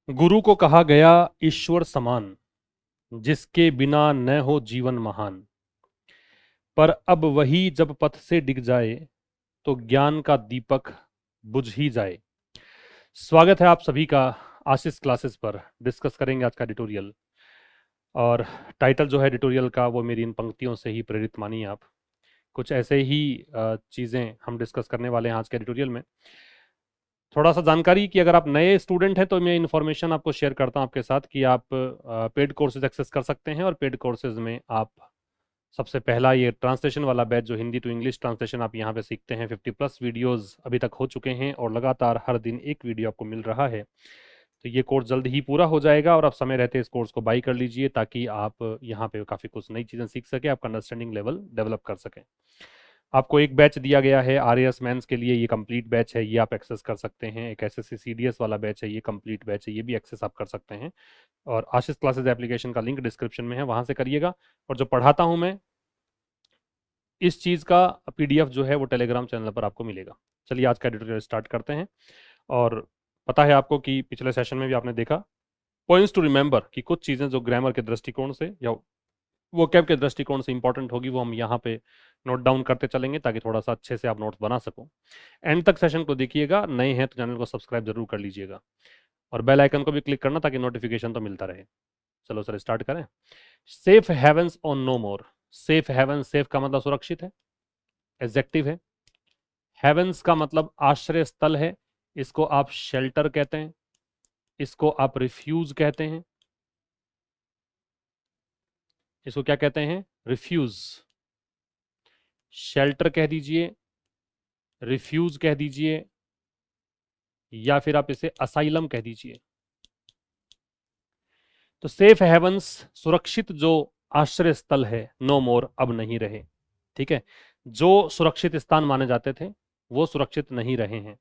गुरु को कहा गया ईश्वर समान, जिसके बिना न हो जीवन महान। पर अब वही जब पथ से डिग जाए, तो ज्ञान का दीपक बुझ ही जाए। स्वागत है आप सभी का आशीष क्लासेस पर। डिस्कस करेंगे आज का एडिटोरियल, और टाइटल जो है एडिटोरियल का वो मेरी इन पंक्तियों से ही प्रेरित मानिए आप। कुछ ऐसे ही चीज़ें हम डिस्कस करने वाले हैं आज के एडिटोरियल में। थोड़ा सा जानकारी कि अगर आप नए स्टूडेंट हैं तो मैं इन्फॉर्मेशन आपको शेयर करता हूं आपके साथ कि आप पेड कोर्सेज एक्सेस कर सकते हैं। और पेड कोर्सेज में आप सबसे पहला ये ट्रांसलेशन वाला बैच जो हिंदी टू इंग्लिश ट्रांसलेशन आप यहाँ पे सीखते हैं, 50+ वीडियोस अभी तक हो चुके हैं और लगातार हर दिन एक वीडियो आपको मिल रहा है। तो ये कोर्स जल्द ही पूरा हो जाएगा और आप समय रहते इस कोर्स को बाई कर लीजिए, ताकि आप यहाँ पे काफ़ी कुछ नई चीज़ें सीख सकें, आपका अंडरस्टैंडिंग लेवल डेवलप कर सकें। आपको एक बैच दिया गया है आरएएस मेंस के लिए, ये कंप्लीट बैच है, ये आप एक्सेस कर सकते हैं। एक एसएससी सीडीएस वाला बैच है, ये कंप्लीट बैच है, ये भी एक्सेस आप कर सकते हैं। और आशीष क्लासेस एप्लीकेशन का लिंक डिस्क्रिप्शन में है, वहां से करिएगा। और जो पढ़ाता हूं मैं, इस चीज़ का पीडीएफ जो है वो टेलीग्राम चैनल पर आपको मिलेगा। चलिए आज का एडिटोरियल स्टार्ट करते हैं। और पता है आपको कि पिछले सेशन में भी आपने देखा पॉइंट्स टू रिमेंबर कि कुछ चीज़ें जो ग्रामर के दृष्टिकोण से या वो कैब के दृष्टिकोण से इंपॉर्टेंट होगी, वो हम यहाँ पे नोट डाउन करते चलेंगे, ताकि थोड़ा सा अच्छे से आप नोट्स बना सको। एंड तक सेशन को देखिएगा। नए हैं तो चैनल को सब्सक्राइब जरूर कर लीजिएगा और बेल आइकन को भी क्लिक करना, ताकि नोटिफिकेशन तो मिलता रहे। चलो सर स्टार्ट करें। Safe havens on no more. Safe haven, safe का मतलब सुरक्षित है, एडजेक्टिव है। हेवंस का मतलब आश्रय स्थल है, इसको आप शेल्टर कहते हैं, इसको आप रिफ्यूज कहते हैं। इसको क्या कहते हैं? रिफ्यूज। शेल्टर कह दीजिए, रिफ्यूज कह दीजिए, या फिर आप इसे असाइलम कह दीजिए। तो सेफ हेवंस, सुरक्षित जो आश्रय स्थल है, नो मोर, अब नहीं रहे। ठीक है, जो सुरक्षित स्थान माने जाते थे वो सुरक्षित नहीं रहे हैं।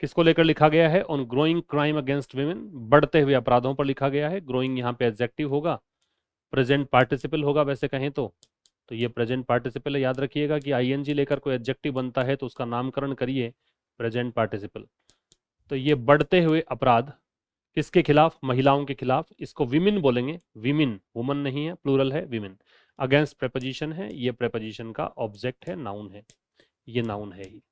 किसको लेकर लिखा गया है? On growing crime against women, बढ़ते हुए अपराधों पर लिखा गया है। ग्रोइंग यहाँ पे एडजेक्टिव होगा, प्रेजेंट पार्टिसिपल होगा वैसे कहें तो ये प्रेजेंट पार्टिसिपल है। याद रखिएगा कि आईएनजी लेकर कोई एडजेक्टिव बनता है तो उसका नामकरण करिए प्रेजेंट पार्टिसिपल। तो ये बढ़ते हुए अपराध किसके खिलाफ? महिलाओं के खिलाफ। इसको विमिन बोलेंगे, विमिन, वुमन नहीं है, प्लूरल है, विमिन। अगेंस्ट प्रेपोजिशन है, ये प्रेपोजिशन का ऑब्जेक्ट है, नाउन है, ये नाउन है ही।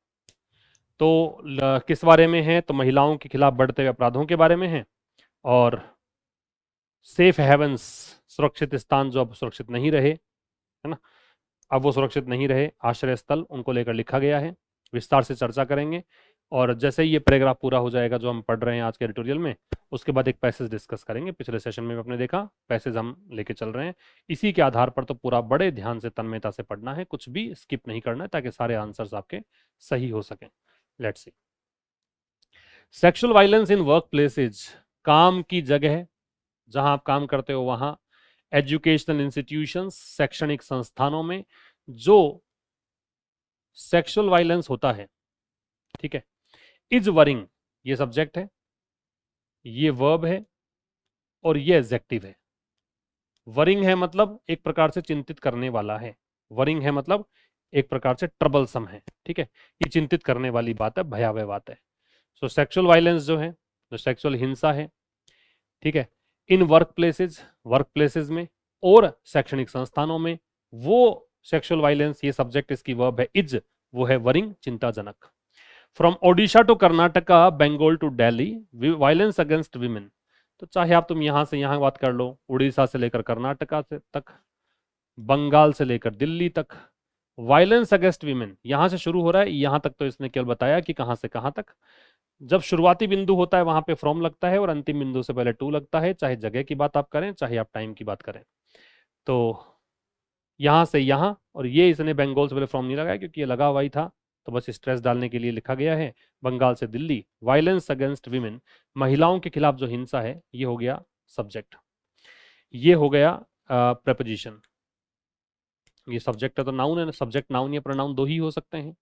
तो किस बारे में है? तो महिलाओं के खिलाफ बढ़ते हुए अपराधों के बारे में है। और सेफ हेवंस, सुरक्षित स्थान जो अब सुरक्षित नहीं रहे, है ना, अब वो सुरक्षित नहीं रहे, आश्रय स्थल, उनको लेकर लिखा गया है। विस्तार से चर्चा करेंगे। और जैसे ही ये पैराग्राफ पूरा हो जाएगा जो हम पढ़ रहे हैं आज के एडिटोरियल में, उसके बाद एक पैसेज डिस्कस करेंगे। पिछले सेशन में आपने देखा पैसेज हम लेके चल रहे हैं, इसी के आधार पर तो पूरा बड़े ध्यान से तन्मयता से पढ़ना है, कुछ भी स्किप नहीं करना है, ताकि सारे आंसर्स आपके सही हो सकें। Let's see. Sexual violence in work places, काम की जगह जहां आप काम करते हो वहां, एजुकेशनल इंस्टीट्यूशंस, शैक्षणिक संस्थानों में जो सेक्सुअल वायलेंस होता है, ठीक है, इज वरिंग, ये सब्जेक्ट है, ये वर्ब है, और ये एडजेक्टिव है। वरिंग है मतलब एक प्रकार से चिंतित करने वाला है। वरिंग है मतलब एक प्रकार से ट्रबलसम है। ठीक है, ये चिंतित करने वाली बात है, भयावह बात है। सो सेक्सुअल वायलेंस जो है, जो सेक्सुअल हिंसा है, ठीक है, इन वर्क प्लेसेस में और शैक्षणिक संस्थानों में, वो सेक्सुअल वायलेंस, ये सब्जेक्ट इसकी वर्ब है इज, वो है वरिंग, चिंताजनक। From Odisha to Karnataka, Bengal to Delhi, violence against women. तो चाहे आप तुम यहां से यहां बात कर लो, उड़ीसा से लेकर कर्नाटका से तक, बंगाल से लेकर दिल्ली तक, वायलेंस अगेंस्ट वीमेन यहां से शुरू हो रहा है। यहां तक तो इसने केवल बताया कि कहां से कहां तक। जब शुरुआती बिंदु होता है वहां पे फ्रॉम लगता है, और अंतिम बिंदु से पहले टू लगता है, चाहे जगह की बात आप करें, चाहे आप टाइम की बात करें। तो यहां से यहां, और ये इसने बंगाल से पहले फ्रॉम नहीं लगाया क्योंकि ये लगा हुआ ही था, तो बस स्ट्रेस डालने के लिए लिखा गया है। बंगाल से दिल्ली, वायलेंस अगेंस्ट वीमेन, महिलाओं के खिलाफ जो हिंसा है, ये हो गया सब्जेक्ट, ये हो गया प्रपोजिशन। ये सब्जेक्ट है तो नाउन है, सब्जेक्ट नाउन या प्रोनाउन दो ही हो सकते हैं।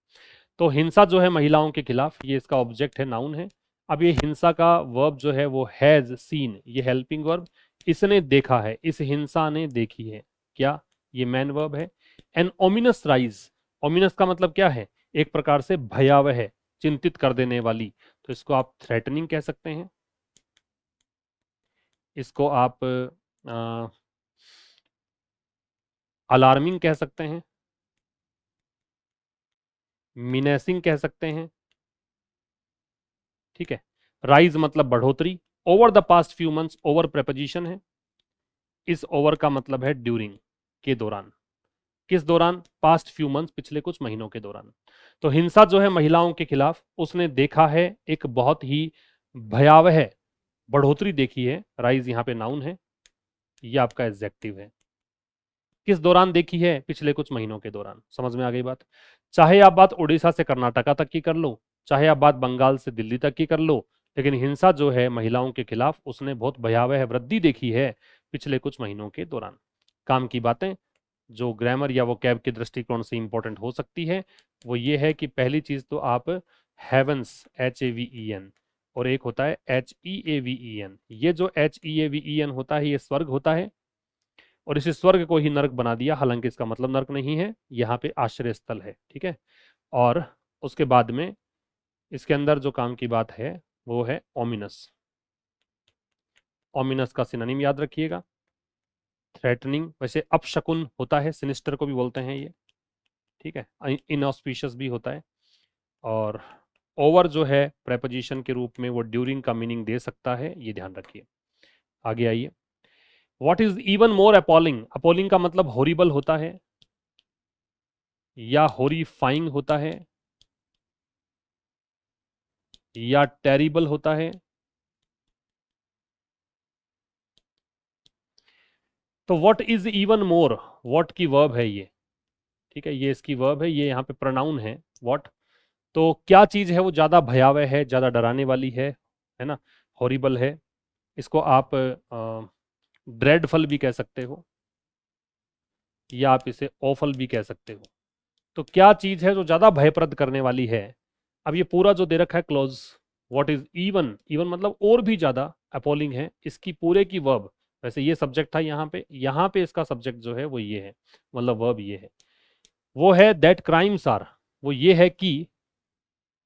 तो हिंसा जो है महिलाओं के खिलाफ, ये इसका ऑब्जेक्ट है, नाउन है। अब ये हिंसा का वर्ब जो है वो हैज सीन, ये हेल्पिंग वर्ब, इसने देखा है, इस हिंसा ने देखी है, क्या? ये मैन वर्ब है। एन ओमिनस राइज, ओमिनस का मतलब क्या है? एक प्रकार से भयावह है, चिंतित कर देने वाली, तो इसको आप थ्रेटनिंग कह सकते हैं। इसको आप अलार्मिंग कह सकते हैं, मिनेसिंग कह सकते हैं, ठीक है। राइज मतलब बढ़ोतरी, over the past few months over preposition है, इस ओवर का मतलब है ड्यूरिंग, के दौरान। किस दौरान? पास्ट फ्यू मंथ्स, पिछले कुछ महीनों के दौरान। तो हिंसा जो है महिलाओं के खिलाफ, उसने देखा है एक बहुत ही भयावह बढ़ोतरी देखी है। राइज यहाँ पे नाउन है, ये आपका एडजेक्टिव है। किस दौरान देखी है? पिछले कुछ महीनों के दौरान। समझ में आ गई बात? चाहे आप बात उड़ीसा से कर्नाटका तक की कर लो, चाहे आप बात बंगाल से दिल्ली तक की कर लो, लेकिन हिंसा जो है महिलाओं के खिलाफ, उसने बहुत भयावह वृद्धि देखी है पिछले कुछ महीनों के दौरान। काम की बातें जो ग्रामर या वो कैब के दृष्टिकोण से इंपॉर्टेंट हो सकती है, वो ये है कि पहली चीज तो आप हेवंस, HAVEN, और एक होता है HEAVEN। ये जो HEAVEN होता है, ये स्वर्ग होता है, और इस स्वर्ग को ही नरक बना दिया, हालांकि इसका मतलब नरक नहीं है, यहाँ पे आश्रय स्थल है, ठीक है। और उसके बाद में इसके अंदर जो काम की बात है वो है ओमिनस। ओमिनस का सिनोनिम याद रखिएगा, थ्रेटनिंग। वैसे अपशकुन होता है, सिनिस्टर को भी बोलते हैं ये, ठीक है। इनऑस्पिशियस भी होता है। और ओवर जो है प्रेपोजिशन के रूप में वो ड्यूरिंग का मीनिंग दे सकता है, ये ध्यान रखिए। आगे आइए। What is even more appalling? Appalling का मतलब हॉरिबल होता है या हॉरिफाइंग होता है या टेरिबल होता है। तो what is even more, what की वर्ब है ये, ठीक है, ये इसकी वर्ब है, ये यहाँ पे प्रोनाउन है व्हाट। तो क्या चीज है वो ज्यादा भयावह है, ज्यादा डराने वाली है ना, हॉरिबल है। इसको आप ड्रेडफुल भी कह सकते हो, या आप इसे ऑफल भी कह सकते हो। तो क्या चीज है जो ज्यादा भयप्रद करने वाली है? अब ये पूरा जो दे रखा है close, what is even, even मतलब और भी ज्यादा अपॉलिंग है, इसकी पूरे की वर्ब, वैसे ये सब्जेक्ट था यहाँ पे इसका सब्जेक्ट जो है वो ये है, मतलब वर्ब ये है, वो है दैट क्राइम्स आर, वो ये है कि,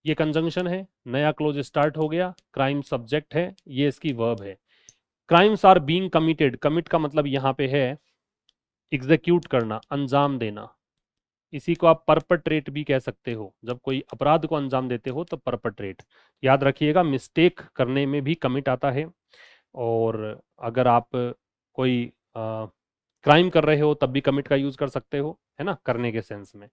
ये कंजंक्शन है, नया क्लोज स्टार्ट हो गया, क्राइम सब्जेक्ट है, ये इसकी वर्ब है। Crimes are being committed, commit का मतलब यहाँ पे है एग्जीक्यूट करना, अंजाम देना। इसी को आप परपट्रेट भी कह सकते हो, जब कोई अपराध को अंजाम देते हो तो परपट्रेट। याद रखिएगा, मिस्टेक करने में भी कमिट आता है, और अगर आप कोई क्राइम कर रहे हो तब भी कमिट का यूज कर सकते हो, है ना, करने के सेंस में।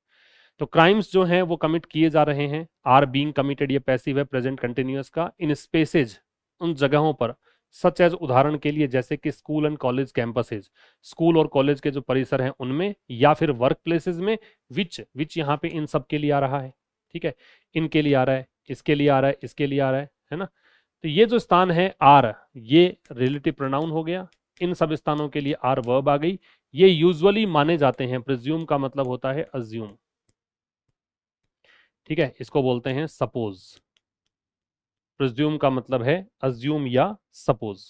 तो क्राइम्स जो हैं वो कमिट किए जा रहे हैं, आर बीइंग कमिटेड, ये पैसिव है प्रेजेंट कंटिन्यूअस का, इन स्पेसेज, उन जगहों पर, सच एज, उदाहरण के लिए जैसे कि school and college campuses, school और कॉलेज के जो परिसर हैं उनमें, या फिर वर्क प्लेसेस में, विच यहाँ पे इन सब के लिए आ रहा है, ठीक है, इनके लिए आ रहा है, इसके लिए आ रहा है, इसके लिए आ रहा है ना। तो ये जो स्थान है आर, ये रिलेटिव प्रोनाउन हो गया, इन सब स्थानों के लिए आर वर्ब आ गई। ये यूजुअली माने जाते हैं, प्रिज्यूम का मतलब होता है अज्यूम, ठीक है, इसको बोलते हैं सपोज। प्रिज्यूम का मतलब है अज्यूम या सपोज,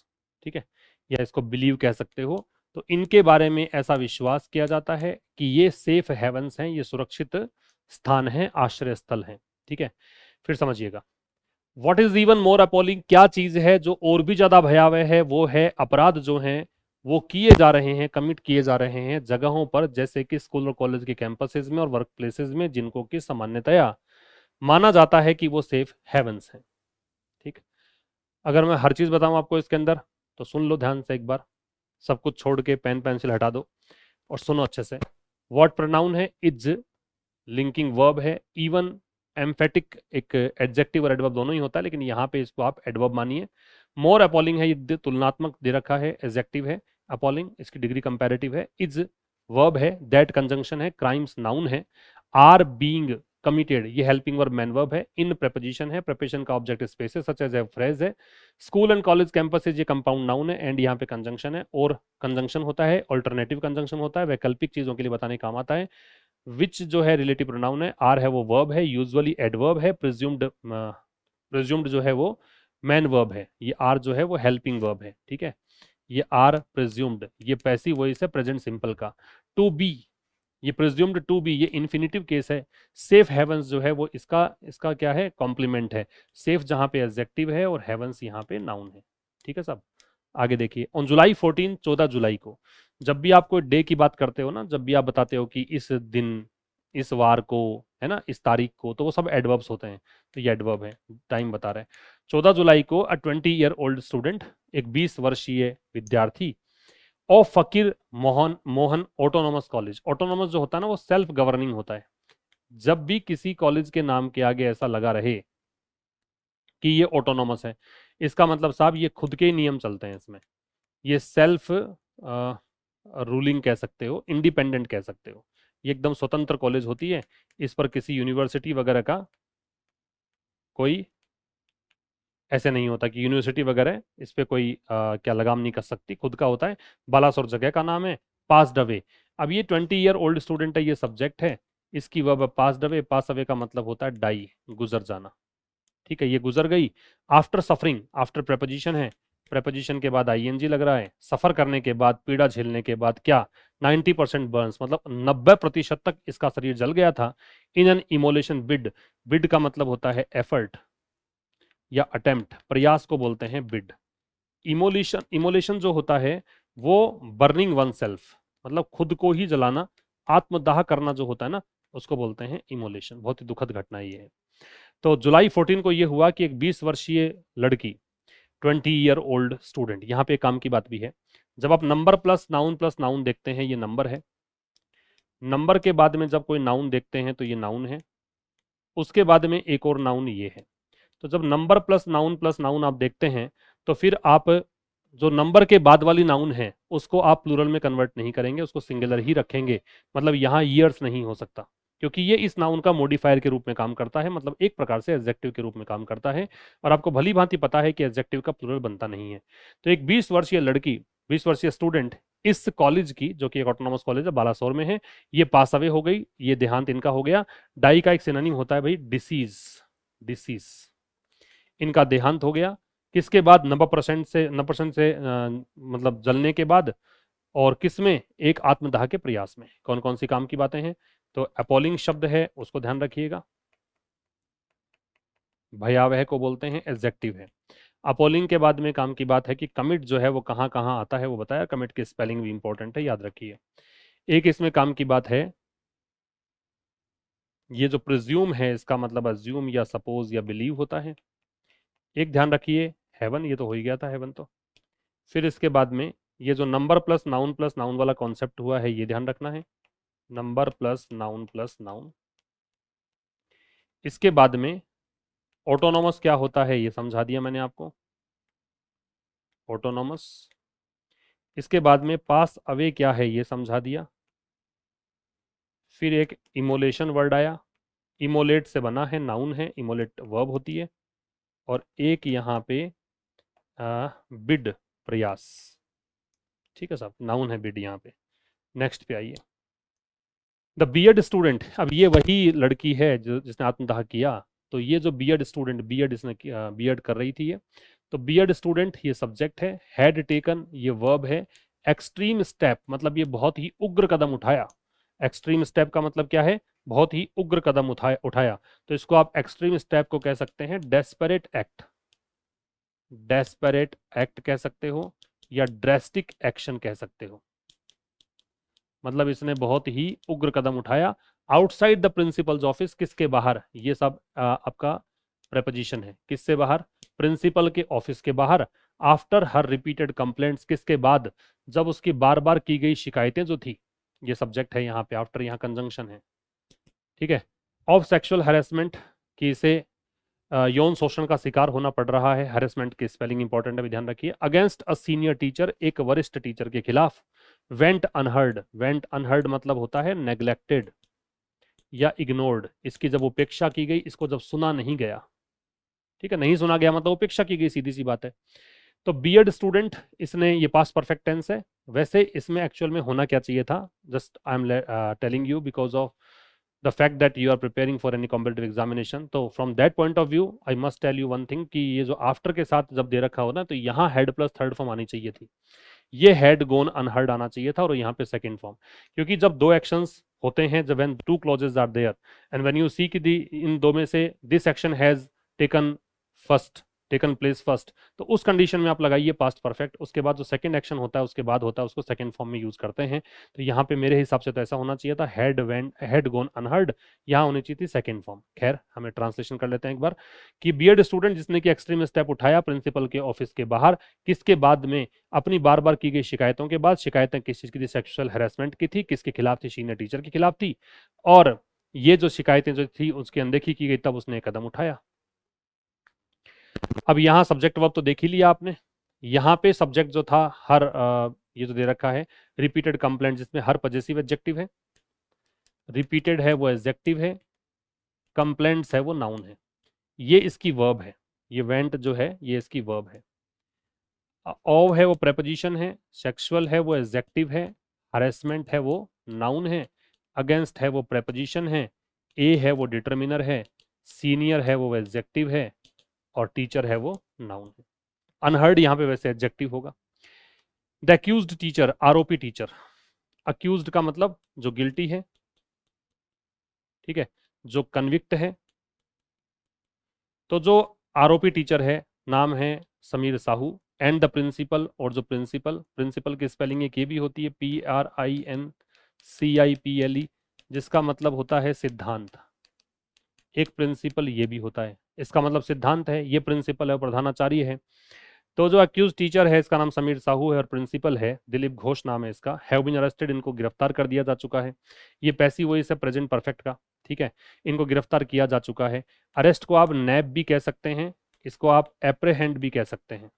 ठीक है, या इसको बिलीव कह सकते हो। तो इनके बारे में ऐसा विश्वास किया जाता है कि ये सेफ हेवंस हैं, ये सुरक्षित स्थान है, आश्रय स्थल हैं, ठीक है। फिर समझिएगा, what is even more appalling, क्या चीज है जो और भी ज्यादा भयावह है? वो है अपराध जो हैं वो किए जा रहे हैं, कमिट किए जा रहे हैं जगहों पर, जैसे कि स्कूल और कॉलेज के कैंपसेस में और वर्क प्लेसेस में, जिनको कि सामान्यतया माना जाता है कि वो सेफ हेवंस हैं, ठीक। अगर मैं हर चीज बताऊं आपको इसके अंदर, तो सुन लो ध्यान से एक बार, सब कुछ छोड़ के पेन पेंसिल हटा दो और सुनो अच्छे से। व्हाट प्रोनाउन है इज, लिंकिंग वर्ब है, इवन एम्फेटिक, एक एडजेक्टिव और एडवर्ब दोनों ही होता है, लेकिन यहाँ पे इसको आप एडवर्ब मानिए। मोर अपॉलिंग है, ये तुलनात्मक दे रखा है, एडजेक्टिव है। अपॉलिंग इसकी डिग्री कंपैरेटिव है। इज वर्ब है, दैट कंजंक्शन है, क्राइम्स नाउन है, आर बीइंग कमिटेड ये हेल्पिंग वर्ब मैन वर्ब है, इन प्रेपोजिशन है, प्रेपोजिशन का ऑब्जेक्ट स्पेस है, सच एज ए फ्रेज है, स्कूल एंड कॉलेज कैंपसेज ये कंपाउंड नाउन है, एंड यहाँ पे कंजंक्शन है, और कंजंक्शन होता है, अल्टरनेटिव कंजंक्शन होता है, वैकल्पिक चीजों के लिए बताने काम आता है। विच जो है रिलेटिव प्रोनाउन है, आर है वो वर्ब है, यूजुअली एडवर्ब है, प्रिज्यूम्ड जो है वो मैन वर्ब है, ये आर जो है वो हेल्पिंग वर्ब है, ठीक है। ये आर प्रिज्यूम्ड, ये पैसिव वॉइस है प्रेजेंट सिंपल का। टू बी, ये प्रिज्यूम्ड टू बी, ये इन्फिनिटिव केस है। सेफ हेवंस जो है वो इसका इसका क्या है, कॉम्प्लीमेंट है। सेफ जहां पे एडजेक्टिव है और हेवंस यहाँ पे नाउन है, ठीक है सब। आगे देखिए, ऑन जुलाई 14, 14 जुलाई को, जब भी आप कोई डे की बात करते हो ना, जब भी आप बताते हो कि इस दिन, इस वार को, है ना, इस तारीख को, तो वो सब एडवर्ब्स होते हैं। तो ये एडवर्ब है, टाइम बता रहे हैं। 14 जुलाई को अ 20 ईयर ओल्ड स्टूडेंट, एक 20 वर्षीय विद्यार्थी, ऑफ फकीर Mohan Mohan autonomous college. Autonomous जो होता है ना, वो सेल्फ गवर्निंग होता है। जब भी किसी कॉलेज के नाम के आगे ऐसा लगा रहे कि ये ऑटोनोमस है, इसका मतलब साहब ये खुद के ही नियम चलते हैं इसमें। ये सेल्फ रूलिंग कह सकते हो, इंडिपेंडेंट कह सकते हो। ये एकदम स्वतंत्र कॉलेज होती है। इस पर किसी यूनिवर्सिटी वगैरह का कोई ऐसे नहीं होता कि यूनिवर्सिटी वगैरह इस पे कोई क्या लगाम नहीं कर सकती, खुद का होता है। बालासोर जगह का नाम है। पास्ड अवे, अब ये 20 ईयर ओल्ड स्टूडेंट है, ये सब्जेक्ट है। इसकी verb passed away, pass away का मतलब होता है डाई, गुजर जाना। ठीक है, ये गुजर गई। आफ्टर सफरिंग, आफ्टर प्रेपोजिशन है, प्रेपोजिशन के बाद आईएनजी लग रहा है। सफर करने के बाद, पीड़ा झेलने के बाद क्या, 90% बर्न्स, मतलब 90% तक इसका शरीर जल गया था। In an immolation bid, bid का मतलब होता है एफर्ट या अटेम्प्ट, प्रयास को बोलते हैं बिड। इमोलेशन, इमोलेशन जो होता है वो बर्निंग वन सेल्फ, मतलब खुद को ही जलाना, आत्मदाह करना जो होता है ना, उसको बोलते हैं इमोलेशन। बहुत ही दुखद घटना ये है। तो जुलाई 14 को ये हुआ कि एक 20 वर्षीय लड़की, 20 ईयर ओल्ड स्टूडेंट, यहाँ पे काम की बात भी है। जब आप नंबर प्लस नाउन देखते हैं, ये नंबर है। नंबर के बाद में जब कोई नाउन देखते हैं तो ये नाउन है। उसके बाद में एक और नाउन ये है। तो जब नंबर प्लस नाउन आप देखते हैं, तो फिर आप जो नंबर के बाद वाली नाउन है उसको आप प्लूरल में कन्वर्ट नहीं करेंगे, उसको सिंगुलर ही रखेंगे। मतलब यहाँ ईयर्स नहीं हो सकता, क्योंकि ये इस नाउन का मॉडिफायर के रूप में काम करता है, मतलब एक प्रकार से एडजेक्टिव के रूप में काम करता है। और आपको भली भांति पता है कि एडजेक्टिव का प्लूरल बनता नहीं है। तो एक 20 वर्षीय लड़की, 20 वर्षीय स्टूडेंट, इस कॉलेज की, जो कि एक ऑटोनॉमस कॉलेज है बालासोर में है, ये पास अवे हो गई, ये देहांत इनका हो गया। डाई का एक सिनोनिम होता है भाई डिसीज, डिसीज, इनका देहांत हो गया। किसके बाद, 90% से मतलब जलने के बाद, और किसमें, एक आत्मदाह के प्रयास में। कौन कौन सी काम की बातें हैं, तो अपॉलिंग शब्द है, उसको ध्यान रखिएगा। भयावह को बोलते हैं एडजेक्टिव है। अपॉलिंग के बाद में काम की बात है कि कमिट जो है वो कहाँ कहाँ आता है, वो बताया। कमिट की स्पेलिंग भी इंपॉर्टेंट है, याद रखिए। एक इसमें काम की बात है, ये जो प्रिज्यूम है, इसका मतलब अज्यूम या सपोज या बिलीव होता है। एक ध्यान रखिए, हेवन, ये तो हो ही गया था हेवन तो। फिर इसके बाद में ये जो नंबर प्लस नाउन वाला कॉन्सेप्ट हुआ है, ये ध्यान रखना है, नंबर प्लस नाउन। इसके बाद में ऑटोनॉमस क्या होता है, ये समझा दिया मैंने आपको, ऑटोनॉमस। इसके बाद में पास अवे क्या है, ये समझा दिया। फिर एक इमोलेशन वर्ड आया, इमोलेट से बना है, नाउन है, इमोलेट वर्ब होती है। और एक यहाँ पे बिड, प्रयास। ठीक है साहब, नाउन है बिड यहाँ पे। नेक्स्ट पे आइए, द बीएड स्टूडेंट। अब ये वही लड़की है जो जिसने आत्मदाह किया। तो ये जो बीएड स्टूडेंट, बीएड इसने बीएड कर रही थी ये, तो बीएड स्टूडेंट ये सब्जेक्ट है, हैड टेकन ये वर्ब है। एक्सट्रीम स्टेप, मतलब ये बहुत ही उग्र कदम उठाया। एक्सट्रीम स्टेप का मतलब क्या है, बहुत ही उग्र कदम उठाया। तो इसको आप एक्सट्रीम स्टेप को कह सकते हैं डेस्परेट एक्ट, डेस्परेट एक्ट कह सकते हो, या ड्रेस्टिक एक्शन कह सकते हो। मतलब इसने बहुत ही उग्र कदम उठाया। आउटसाइड द प्रिंसिपल्स ऑफिस, किसके बाहर, ये सब आपका प्रेपोजिशन है। किससे बाहर, प्रिंसिपल के ऑफिस के बाहर। आफ्टर हर रिपीटेड कंप्लेंट्स, किसके बाद, जब उसकी बार बार की गई शिकायतें जो थी, ये सब्जेक्ट है यहाँ पे, आफ्टर यहाँ कंजंक्शन है। ठीक है, ऑफ सेक्सुअल हैरेसमेंट, कि इसे यौन शोषण का शिकार होना पड़ रहा है। हैरेसमेंट की स्पेलिंग इंपॉर्टेंट है, भी ध्यान रखिए। अगेंस्ट अ सीनियर टीचर, एक वरिष्ठ टीचर के खिलाफ। वेंट अनहर्ड, वेंट अनहर्ड मतलब होता है नेग्लेक्टेड या इग्नोर्ड। इसकी जब उपेक्षा की गई, इसको जब सुना नहीं गया। ठीक है, नहीं सुना गया मतलब उपेक्षा की गई, सीधी सी बात है। तो बीएड स्टूडेंट, इसने, ये पास्ट परफेक्ट टेंस है। वैसे इसमें एक्चुअल में होना क्या चाहिए था, just I am telling you because of the fact that you are preparing for any competitive examination। तो from that point of view I must tell you one thing कि ये जो after के साथ जब दे रखा हो ना, तो यहाँ head प्लस थर्ड फॉर्म आनी चाहिए थी। ये had gone unheard आना चाहिए था, और यहाँ पे सेकंड फॉर्म। क्योंकि जब दो एक्शंस होते हैं, जब when two clauses are there and when you see कि इन दो में से this action has taken first taken place first, तो उस कंडीशन में आप लगाइए पास्ट परफेक्ट। उसके बाद जो सेकंड एक्शन होता है उसके बाद होता है उसको सेकंड फॉर्म में यूज करते हैं। तो यहाँ पे मेरे हिसाब से तो ऐसा होना चाहिए था, हैड गॉन अनहर्ड, यहाँ होनी चाहिए थी सेकंड फॉर्म। खैर हमें ट्रांसलेशन कर लेते हैं एक बार, कि बीएड स्टूडेंट जिसने कि एक्सट्रीम स्टेप उठाया प्रिंसिपल के ऑफिस के बाहर, किसके बाद में, अपनी बार बार की गई शिकायतों के बाद। शिकायतें किस चीज की थी, सेक्सुअल हैरेसमेंट की थी। किसके खिलाफ थी, सीनियर टीचर के खिलाफ थी। और ये जो शिकायतें जो थी उसकी अनदेखी की गई, तब उसने एक कदम उठाया। अब यहाँ सब्जेक्ट वर्ब तो देख ही लिया आपने। यहाँ पे सब्जेक्ट जो था हर ये जो दे रखा है रिपीटेड कंप्लेंट, जिसमें हर पजेसिव एडजेक्टिव है, रिपीटेड है वो एडजेक्टिव है, कंप्लेंट्स है वो नाउन है। ये इसकी वर्ब है, ये वेंट जो है ये इसकी वर्ब है। ऑव है वो प्रेपोजिशन है, सेक्सुअल है वो एडजेक्टिव है, हरेसमेंट है वो नाउन है, अगेंस्ट है वो प्रेपोजिशन है, ए है वो डिटर्मिनर है, सीनियर है वो एडजेक्टिव है, और टीचर है वो नाउन है। अनहर्ड यहाँ पे वैसे एडजेक्टिव होगा। द अक्यूज्ड टीचर, आरोपी टीचर। अक्यूज्ड का मतलब जो गिल्टी है, ठीक है, जो कन्विक्ट है। तो जो आरोपी टीचर है नाम है Sameer Sahu, and the principal, और जो प्रिंसिपल की स्पेलिंग एक ये भी होती है PRINCIPLE, जिसका मतलब होता है सिद्धांत। एक प्रिंसिपल ये भी होता है, इसका मतलब सिद्धांत है। ये प्रिंसिपल है, प्रधानाचार्य है। तो जो अक्यूज टीचर है इसका नाम समीर साहू है, और प्रिंसिपल है दिलीप घोष नाम है इसका। हैव बीन अरेस्टेड, इनको गिरफ्तार कर दिया जा चुका है। ये पैसिव वॉइस है प्रेजेंट परफेक्ट का, ठीक है। इनको गिरफ्तार किया जा चुका है। अरेस्ट को आप नैप भी कह सकते हैं, इसको आप एप्रेहेंड भी कह सकते हैं।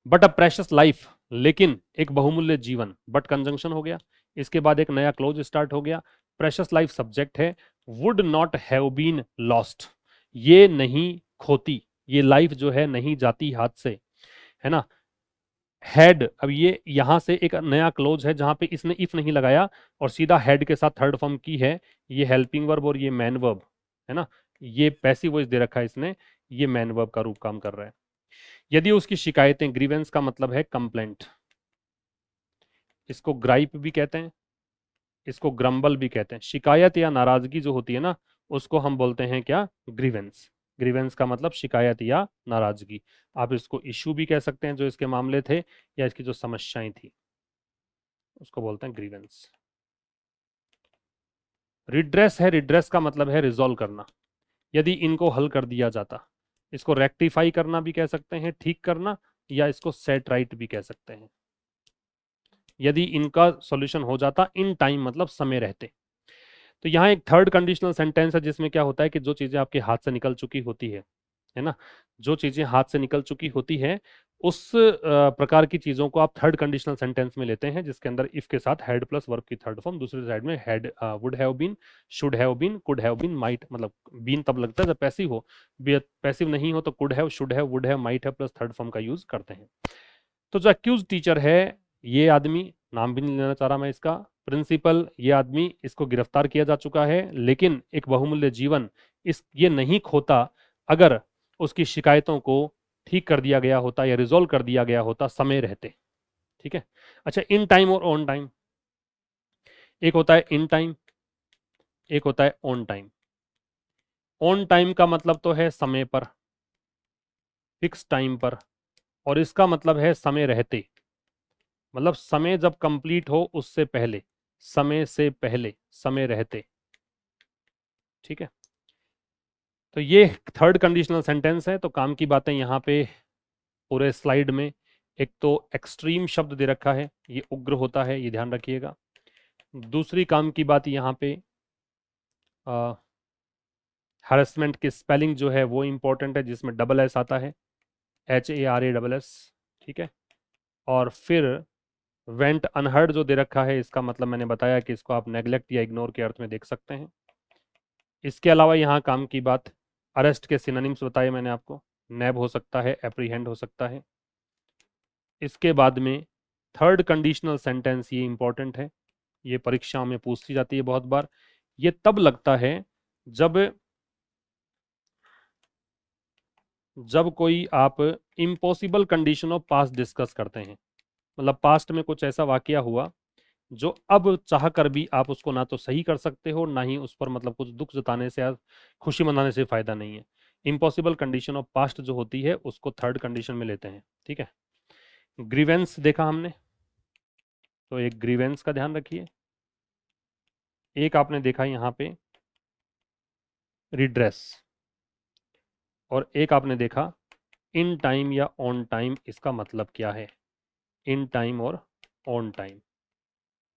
बट अ प्रेशियस लाइफ, लेकिन एक बहुमूल्य जीवन, बट कंजंक्शन हो गया। इसके बाद एक नया क्लोज स्टार्ट हो गया। प्रेशियस लाइफ सब्जेक्ट है, would not have been lost, ये नहीं खोती, ये लाइफ जो है नहीं जाती हाथ से, है ना। हैड, अब ये यहां से एक नया क्लोज है जहां पे इसने इफ नहीं लगाया और सीधा हैड के साथ थर्ड फॉर्म की है। ये हेल्पिंग वर्ब और ये मैन वर्ब है ना। ये पैसिव वॉइस दे रखा है इसने, ये मैन वर्ब का रूप काम कर रहा है। यदि उसकी शिकायतें, ग्रीवेंस का मतलब है कंप्लेंट, इसको ग्राइप भी कहते हैं, इसको ग्रम्बल भी कहते हैं। शिकायत या नाराजगी जो होती है ना, उसको हम बोलते हैं क्या, ग्रीवेंस। ग्रीवेंस का मतलब शिकायत या नाराजगी। आप इसको इश्यू भी कह सकते हैं जो इसके मामले थे, या इसकी जो समस्याएं थी उसको बोलते हैं ग्रीवेंस। रिड्रेस है, रिड्रेस का मतलब है रिजॉल्व करना, यदि इनको हल कर दिया जाता। इसको रेक्टिफाई करना भी कह सकते हैं, ठीक करना, या इसको सेट राइट भी कह सकते हैं। यदि इनका सॉल्यूशन हो जाता इन टाइम, मतलब समय रहते। तो यहाँ एक थर्ड कंडीशनल सेंटेंस है जिसमें क्या होता है कि जो चीजें आपके हाथ से निकल चुकी होती है ना, जो चीजें हाथ से निकल चुकी होती है उस प्रकार की चीजों को आप थर्ड कंडीशनल सेंटेंस में लेते हैं, जिसके अंदर इफ के साथ हैड प्लस वर्ब की थर्ड फॉर्म, दूसरी साइड में had, would have been, should have been, could have been, might, मतलब बीन तब लगता है जब पैसिव हो, पैसिव नहीं हो तो could have, should have, would have, might have plus third form का यूज करते हैं। तो जो अक्यूज टीचर है, ये आदमी, नाम भी नहीं लेना चाह रहा मैं इसका, प्रिंसिपल, ये आदमी, इसको गिरफ्तार किया जा चुका है, लेकिन एक बहुमूल्य जीवन इस ये नहीं खोता अगर उसकी शिकायतों को ठीक कर दिया गया होता या रिजोल्व कर दिया गया होता समय रहते। ठीक है। अच्छा, इन टाइम और ऑन टाइम, एक होता है इन टाइम, एक होता है ऑन टाइम। ऑन टाइम का मतलब तो है समय पर, फिक्स टाइम पर, और इसका मतलब है समय रहते, मतलब समय जब कंप्लीट हो उससे पहले, समय से पहले, समय रहते। ठीक है। तो ये थर्ड कंडीशनल सेंटेंस है। तो काम की बातें यहाँ पे पूरे स्लाइड में, एक तो एक्सट्रीम शब्द दे रखा है, ये उग्र होता है, ये ध्यान रखिएगा। दूसरी काम की बात यहाँ पे हरेसमेंट की स्पेलिंग जो है वो इंपॉर्टेंट है, जिसमें डबल एस आता है, HARASS। ठीक है। और फिर वेंट अनहर्ड जो दे रखा है, इसका मतलब मैंने बताया कि इसको आप नेग्लेक्ट या इग्नोर के अर्थ में देख सकते हैं। इसके अलावा यहाँ काम की बात, अरेस्ट के सिनोनिम्स बताए मैंने आपको, नैब हो सकता है, एप्रीहेंड हो सकता है। इसके बाद में थर्ड कंडीशनल सेंटेंस, ये इंपॉर्टेंट है, ये परीक्षाओं में पूछी जाती है बहुत बार। ये तब लगता है जब कोई आप impossible condition of past discuss करते हैं, मतलब पास्ट में कुछ ऐसा वाकया हुआ जो अब चाह कर भी आप उसको ना तो सही कर सकते हो, ना ही उस पर मतलब कुछ दुख जताने से या खुशी मनाने से फायदा नहीं है। इम्पॉसिबल कंडीशन ऑफ पास्ट जो होती है उसको थर्ड कंडीशन में लेते हैं, ठीक है। ग्रीवेंस देखा हमने, तो एक ग्रीवेंस का ध्यान रखिए। एक आपने देखा यहाँ पे रिड्रेस, और एक आपने देखा इन टाइम या ऑन टाइम। इसका मतलब क्या है, इन टाइम और ऑन टाइम,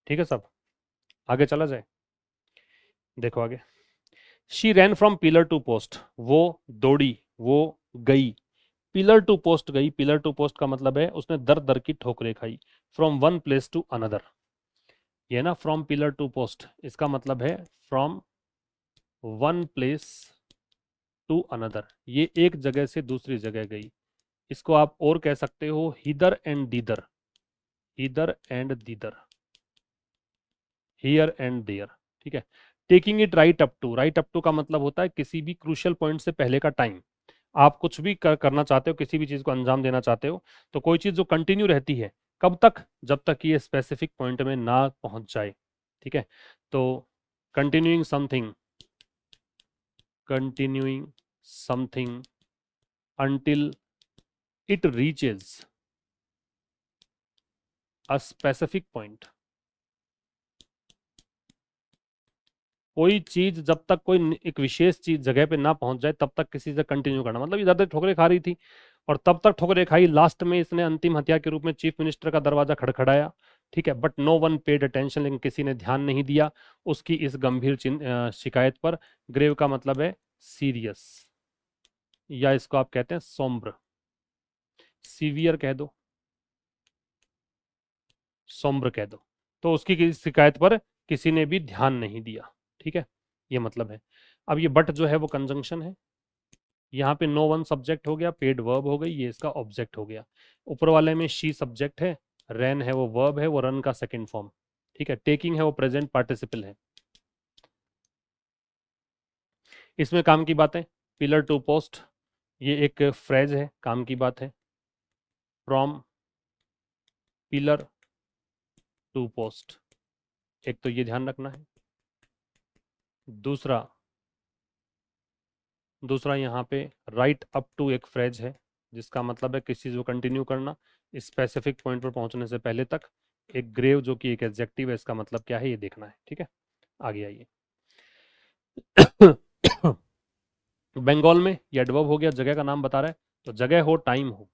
ठीक है। सब आगे चला जाए, देखो आगे। She ran from pillar to post, वो दौड़ी, वो गई, पिलर टू पोस्ट गई। पिलर टू पोस्ट का मतलब है उसने दर दर की ठोकरें खाई। From one place to another, ये ना फ्रॉम पिलर टू पोस्ट, इसका मतलब है from one place to another, ये एक जगह से दूसरी जगह गई। इसको आप और कह सकते हो hither and thither, hither and thither, here and there, ठीक है। Taking it right up to, right up to का मतलब होता है किसी भी क्रूशियल पॉइंट से पहले का टाइम। आप कुछ भी करना चाहते हो, किसी भी चीज को अंजाम देना चाहते हो, तो कोई चीज जो कंटिन्यू रहती है, कब तक, जब तक ये स्पेसिफिक पॉइंट में ना पहुंच जाए, ठीक है। तो continuing something, continuing something until it reaches a specific point। कोई चीज जब तक कोई एक विशेष चीज जगह पे ना पहुंच जाए तब तक किसी से कंटिन्यू करना, मतलब इधर उधर ठोकरें खा रही थी और तब तक ठोकरें खाई, लास्ट में इसने अंतिम हत्या के रूप में चीफ मिनिस्टर का दरवाजा खड़खड़ाया, ठीक है। But no one paid attention, लेकिन किसी ने ध्यान नहीं दिया उसकी इस गंभीर शिकायत पर। ग्रेव का मतलब है सीरियस, या इसको आप कहते हैं सोम्ब्र, सीवियर कह दो, सोम्ब्र कह दो। तो उसकी शिकायत पर किसी ने भी ध्यान नहीं दिया, ठीक है, ये मतलब है। अब ये बट जो है वो कंजंक्शन है, यहाँ पे नो वन सब्जेक्ट हो गया, पेड वर्ब हो गई, ये इसका ऑब्जेक्ट हो गया। ऊपर वाले में शी सब्जेक्ट है, रैन है वो वर्ब है, वो रन का सेकंड फॉर्म, ठीक है। टेकिंग है वो प्रेजेंट पार्टिसिपल है। इसमें काम की बात है, पिलर टू पोस्ट, ये एक फ्रेज है, काम की बात है। फ्रॉम पिलर टू पोस्ट, एक तो ये ध्यान रखना है। दूसरा, यहाँ पे राइट अप टू एक फ्रेज है, जिसका मतलब है किसी चीज को कंटिन्यू करना स्पेसिफिक पॉइंट पर पहुंचने से पहले तक। एक ग्रेव जो कि एक एडजेक्टिव है, इसका मतलब क्या है ये देखना है, ठीक है। आगे आइए। बंगाल में ये एडवर्ब हो गया, जगह का नाम बता रहा है, तो जगह हो टाइम हो,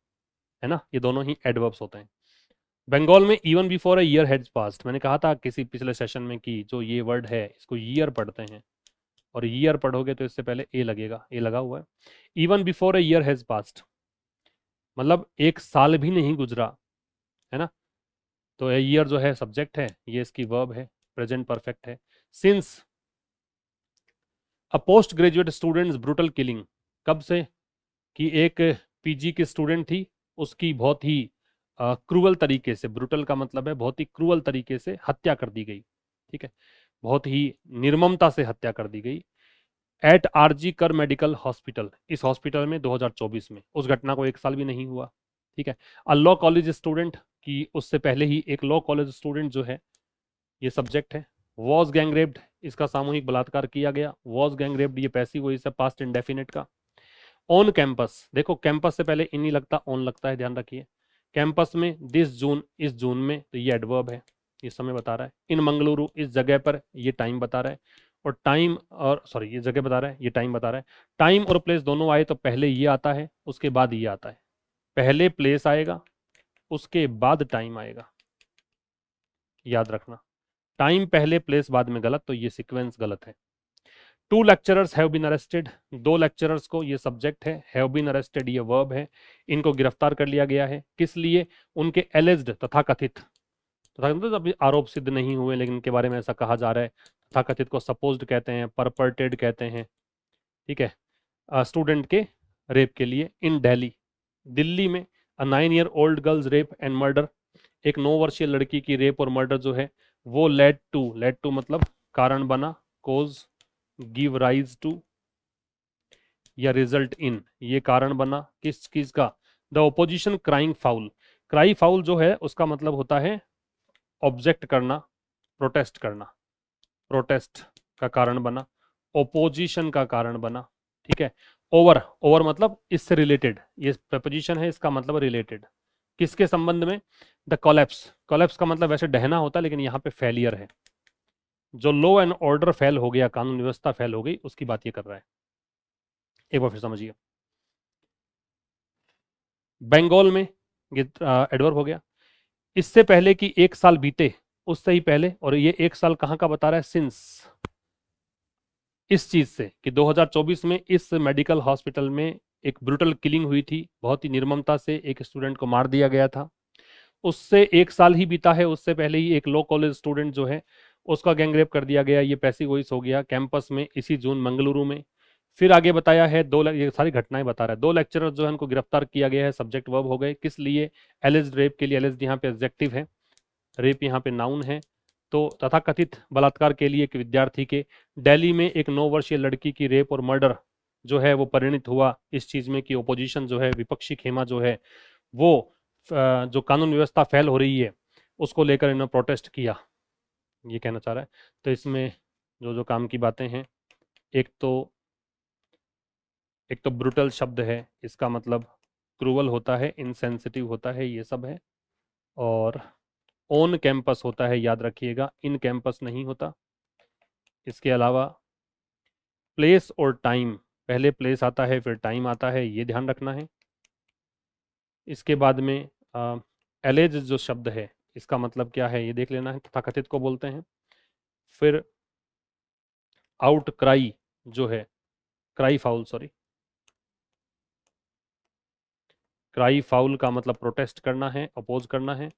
है ना, ये दोनों ही एडवर्ब्स होते हैं। बंगाल में even before a year has past, मैंने कहा था किसी पिछले सेशन में कि जो ये वर्ड है इसको ईयर पढ़ते हैं, और ईयर पढ़ोगे तो इससे पहले ए लगेगा, ए लगा हुआ है। Even before a year has past मतलब एक साल भी नहीं गुजरा, है ना। तो ए ईयर जो है सब्जेक्ट है, ये इसकी वर्ब है, प्रेजेंट परफेक्ट है। Since a post graduate students brutal killing, कब से, कि एक पीजी की स्टूडेंट थी, उसकी बहुत ही क्रूअल तरीके से, ब्रूटल का मतलब है बहुत ही क्रूअल तरीके से हत्या कर दी गई, ठीक है, बहुत ही निर्ममता से हत्या कर दी गई। एट आरजी कर मेडिकल हॉस्पिटल, इस हॉस्पिटल में 2024 में, उस घटना को एक साल भी नहीं हुआ, ठीक है। अ लॉ कॉलेज स्टूडेंट, की उससे पहले ही एक लॉ कॉलेज स्टूडेंट जो है, ये सब्जेक्ट है। वॉज गैंगरेप्ड, इसका सामूहिक बलात्कार किया गया। वॉज गैंगरेप्ड, ये पैसिव वॉइस है पास्ट इंडेफिनिट का। ऑन कैंपस, देखो कैंपस से पहले इन नहीं लगता, ऑन लगता है, ध्यान रखिए। कैंपस में दिस जून, इस जून में, तो ये एडवर्ब है, ये समय बता रहा है। इन मंगलुरु, इस जगह पर, ये टाइम बता रहा है। और टाइम और सॉरी, ये जगह बता रहा है, ये टाइम बता रहा है। टाइम और प्लेस दोनों आए तो पहले ये आता है, उसके बाद ये आता है। पहले प्लेस आएगा, उसके बाद टाइम आएगा, याद रखना। टाइम पहले, प्लेस बाद में गलत, तो ये सीक्वेंस गलत है। Two lecturers have been arrested, दो लेक्चरर्स को, ये सब्जेक्ट है, हैव बीन अरेस्टेड ये वर्ब है, इनको गिरफ्तार कर लिया गया है। किस लिए, उनके एलिज्ड, तथाकथित, तथा मतलब अभी आरोप सिद्ध नहीं हुए लेकिन इनके बारे में ऐसा कहा जा रहा है, तथाकथित को सपोज्ड कहते हैं, परपर्टेड कहते हैं, ठीक है, स्टूडेंट के रेप के लिए। इन दिल्ली, दिल्ली में अ 9 year old girls rape and murder, एक 9 वर्षीय लड़की की रेप और मर्डर जो है वो लेड टू मतलब कारण बना, कोज, गिव राइज टू, या रिजल्ट इन, ये कारण बना किस चीज का, the opposition crying foul. Cry foul जो है उसका मतलब होता है ऑब्जेक्ट करना, प्रोटेस्ट करना, प्रोटेस्ट का कारण बना, ओपोजिशन का कारण बना, ठीक है। ओवर, ओवर मतलब इससे रिलेटेड, ये प्रपोजिशन है, इसका मतलब रिलेटेड, किसके संबंध में? द कोलैप्स, कोलैप्स का मतलब वैसे ढहना होता है, लेकिन यहाँ पे फेलियर है, जो लॉ एंड ऑर्डर फेल हो गया, कानून व्यवस्था फेल हो गई, उसकी बात ये कर रहा है। एक बार फिर समझिए, बंगाल में ये एडवर्ब हो गया, इससे पहले कि एक साल बीते, उससे ही पहले, और ये एक साल कहाँ का बता रहा है? सिंस, इस चीज से कि 2024 में इस मेडिकल हॉस्पिटल में एक ब्रूटल किलिंग हुई थी, बहुत ही निर्ममता से एक स्टूडेंट को मार दिया गया था, उससे एक साल ही बीता है, उससे पहले ही एक लॉ कॉलेज स्टूडेंट जो है उसका गैंगरेप कर दिया गया, ये पैसी गोइस हो गया कैंपस में, इसी जून मंगलुरु में। फिर आगे बताया है ये सारी घटनाएं बता रहा है, 2 लेक्चरर जो है उनको गिरफ्तार किया गया है, सब्जेक्ट वर्ब हो गए, किस लिए? एलिज्ड रेप के लिए, एलिज्ड यहाँ पे एडजेक्टिव है, रेप यहाँ पे नाउन है। तो तथाकथित बलात्कार के लिए एक विद्यार्थी के, दिल्ली में एक 9 वर्षीय लड़की की रेप और मर्डर जो है वो परिणित हुआ इस चीज में कि ओपोजिशन जो है, विपक्षी खेमा जो है वो जो कानून व्यवस्था फेल हो रही है उसको लेकर इन्होंने प्रोटेस्ट किया, ये कहना चाह रहा है। तो इसमें जो जो काम की बातें हैं, एक तो ब्रुटल शब्द है, इसका मतलब क्रूवल होता है, इनसेंसिटिव होता है, ये सब है। और ऑन कैंपस होता है, याद रखिएगा, इन कैंपस नहीं होता। इसके अलावा प्लेस और टाइम, पहले प्लेस आता है फिर टाइम आता है, ये ध्यान रखना है। इसके बाद में एलेज जो शब्द है इसका मतलब क्या है ये देख लेना है, तथाकथित को बोलते हैं। फिर आउट क्राई जो है, cry foul, sorry, cry foul का मतलब प्रोटेस्ट करना है, अपोज करना है।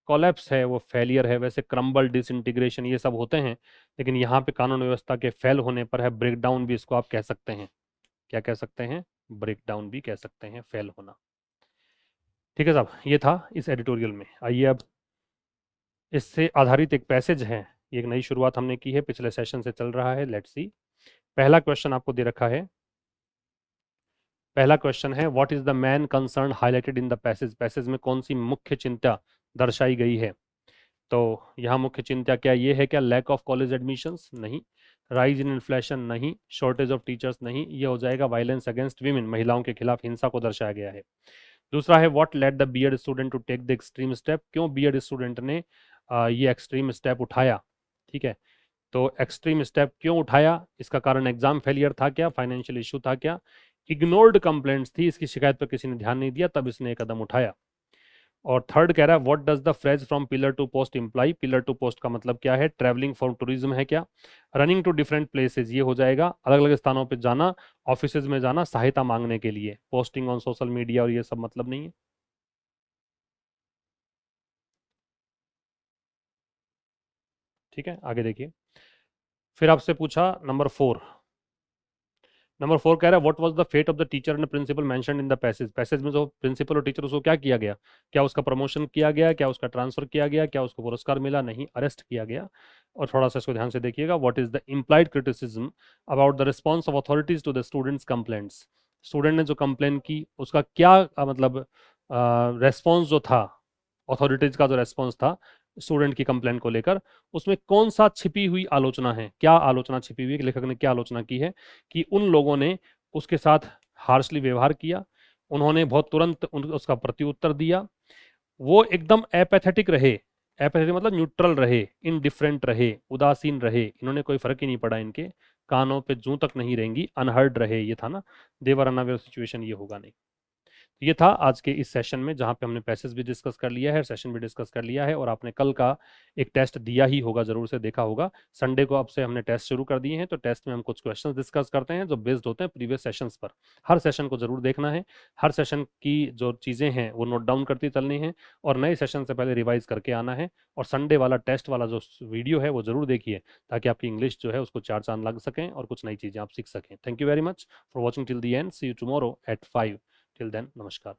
कोलैप्स है वो फेलियर है, वैसे क्रम्बल, डिसइंटीग्रेशन ये सब होते हैं, लेकिन यहाँ पे कानून व्यवस्था के फेल होने पर है ब्रेकडाउन, भी इसको आप कह सकते हैं। क्या कह सकते हैं? ब्रेकडाउन भी कह सकते हैं, फेल होना। ठीक है साहब, ये था इस एडिटोरियल में। आइए अब इससे आधारित एक पैसेज है, ये एक नई शुरुआत हमने की है, पिछले सेशन से चल रहा है, लेट्स सी। पहला क्वेश्चन आपको दे रखा है, पहला क्वेश्चन है what is the man concern highlighted in the passage, passage में कौन सी मुख्य चिंता दर्शाई गई है? तो यहाँ मुख्य चिंता क्या ये है? क्या लैक ऑफ कॉलेज एडमिशंस? नहीं। Rise in inflation? नहीं। Shortage of teachers? नहीं। ये हो जाएगा वायलेंस अगेंस्ट वीमेन, महिलाओं के खिलाफ हिंसा को दर्शाया गया है। दूसरा है what led the BEd student to take the extreme step, क्यों बीएड स्टूडेंट ने ये एक्सट्रीम स्टेप उठाया? ठीक है, तो एक्सट्रीम स्टेप क्यों उठाया? इसका कारण एग्जाम फेलियर था क्या? फाइनेंशियल इशू था क्या? इग्नोर्ड कंप्लेंट्स थी, इसकी शिकायत पर किसी ने ध्यान नहीं दिया, तब इसने एक कदम उठाया। और थर्ड कह रहा है what does the phrase from pillar to post imply, pillar to post का मतलब क्या है? ट्रैवलिंग फॉर टूरिज्म है क्या? रनिंग टू डिफरेंट प्लेसेस, ये हो जाएगा अलग अलग स्थानों पे जाना, ऑफिसेज में जाना सहायता मांगने के लिए, पोस्टिंग ऑन सोशल मीडिया और ये सब मतलब नहीं है। ठीक है, आगे देखिए। फिर आपसे पूछा नंबर 4 कह रहा है what was the fate of the teacher and principal mentioned in the passage, passage में जो प्रिंसिपल और टीचर उसको क्या किया गया? क्या उसका प्रमोशन किया गया? क्या उसका ट्रांसफर किया गया? क्या उसको पुरस्कार मिला? नहीं, अरेस्ट किया गया। और थोड़ा सा इसको ध्यान से देखिएगा, what is the implied criticism about the response of authorities to the students complaints, student ने जो कंप्लेन की उसका क्या मतलब रेस्पॉन्स जो था, अथॉरिटीज का जो रेस्पॉन्स था स्टूडेंट की कंप्लेंट को लेकर, उसमें कौन सा छिपी हुई आलोचना है? क्या आलोचना छिपी हुई है? लेखक ने क्या आलोचना की है कि उन लोगों ने उसके साथ हार्शली व्यवहार किया, उन्होंने बहुत तुरंत उसका प्रत्युत्तर दिया, वो एकदम एपैथेटिक रहे, एपैथेटिक मतलब न्यूट्रल रहे, इनडिफरेंट रहे, उदासीन रहे, इन्होंने कोई फर्क ही नहीं पड़ा, इनके कानों पे जूं तक नहीं रहेंगी, अनहर्ड रहे, ये था ना, देवर अनअवेयर सिचुएशन, ये होगा नहीं। ये था आज के इस सेशन में, जहां पे हमने पैसेज भी डिस्कस कर लिया है, सेशन भी डिस्कस कर लिया है, और आपने कल का एक टेस्ट दिया ही होगा, जरूर से देखा होगा। संडे को अब से हमने टेस्ट शुरू कर दिए हैं, तो टेस्ट में हम कुछ क्वेश्चंस डिस्कस करते हैं जो बेस्ड होते हैं प्रीवियस सेशंस पर। हर सेशन को जरूर देखना है, हर सेशन की जो चीज़ें हैं वो नोट डाउन करती चलनी है, और नए सेशन से पहले रिवाइज करके आना है। और संडे वाला टेस्ट वाला जो वीडियो है वो जरूर देखिए, ताकि आपकी इंग्लिश जो है उसको 4 चांद लग सकें और कुछ नई चीज़ें आप सीख सकें। Thank you very much for watching till the end, see you tomorrow at 5। Till then, नमस्कार।